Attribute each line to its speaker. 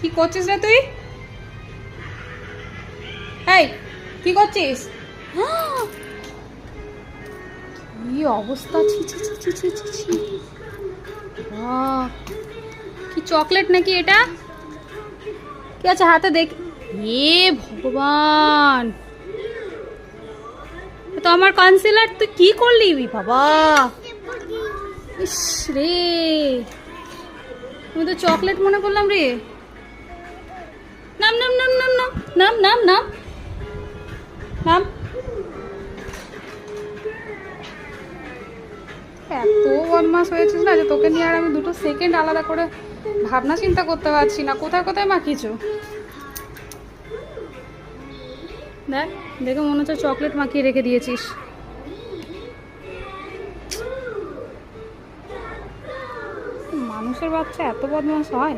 Speaker 1: কি করছিস রে তুই? এই কি করছিস? কি অবস্থা! ছি ছি ছি ছি ছি ছি ছি। বাহ! কি চকলেট নাকি এটা? কি আছে হাতে দেখ। এ ভগবান, এ তো আমার কনসিলার। তুই কি করলি বাবা? ইস রে, আমি তো চকলেট মনে করলাম রে। নাম নাম নাম নাম নাম নাম নাম নাম নাম। এত বদমাস হয়েছিস না যে তোকে নিয়ে আর আমি 2 সেকেন্ড আলাদা করে ভাবনা চিন্তা করতে পারছি না। কোথায় কোথায় মাখিয়েছো? দেখ, দেখে মনে হচ্ছে চকলেট মাখিয়ে রেখে দিয়েছিস। মানুষের বাচ্চা এত বদমাস হয়?